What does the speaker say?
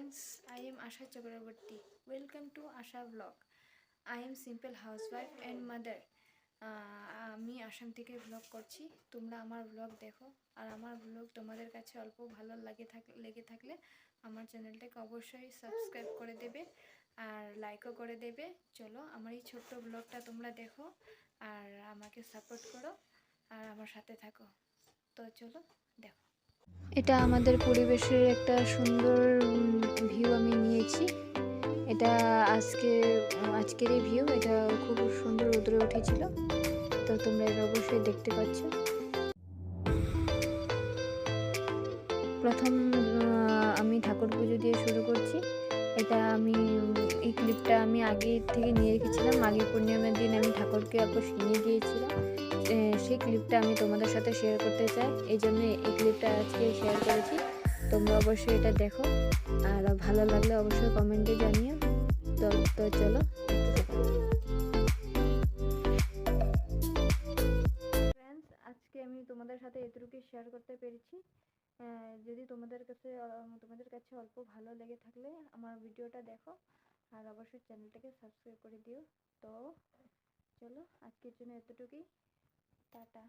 friends, I am Asha Chakraborty. Welcome to Asha Vlog. I am simple housewife and mother. আমি আসাম থেকে blog করছি। তোমরা আমার blog দেখো, আর আমার ব্লগ তোমাদের কাছে অল্প ভালো লেগে থাকলে আমার চ্যানেলটাকে অবশ্যই সাবস্ক্রাইব করে দেবে আর লাইকও করে দেবে। চলো আমার এই ছোট্ট ব্লগটা তোমরা দেখো আর আমাকে সাপোর্ট করো আর আমার সাথে থাকো। তো চলো দেখো। এটা আমাদের পরিবেশের একটা সুন্দর ভিউ আমি নিয়েছি। এটা আজকেরই ভিউ। এটা খুব সুন্দর রোদে উঠেছিল, তো তোমরা এটা অবশ্যই দেখতে পাচ্ছ। প্রথম আমি ঠাকুর পুজো দিয়ে শুরু করছি। এই ক্লিপটা আমি আগে থেকে নিয়ে রেখেছিলাম। মাঘী পূর্ণিমার দিন আমি ঠাকুরকে নিয়ে গিয়েছিলাম। সেই ক্লিপটা আমি তোমাদের সাথে শেয়ার করতে চাই, এই জন্য এই ক্লিপটা আজকে শেয়ার করেছি। তোমরা অবশ্যই এটা দেখো আর ভালো লাগলে অবশ্যই কমেন্টে জানিও। তো চলো ফ্রেন্ডস, আজকে আমি তোমাদের সাথে এতটুকুই শেয়ার করতে পেরেছি। যদি তোমাদের কাছে অল্প ভালো লেগে থাকলে আমার ভিডিওটা দেখো আর অবশ্যই চ্যানেলটাকে সাবস্ক্রাইব করে দিও। তো চলো আজকের জন্য এতটুকুই, টাটা।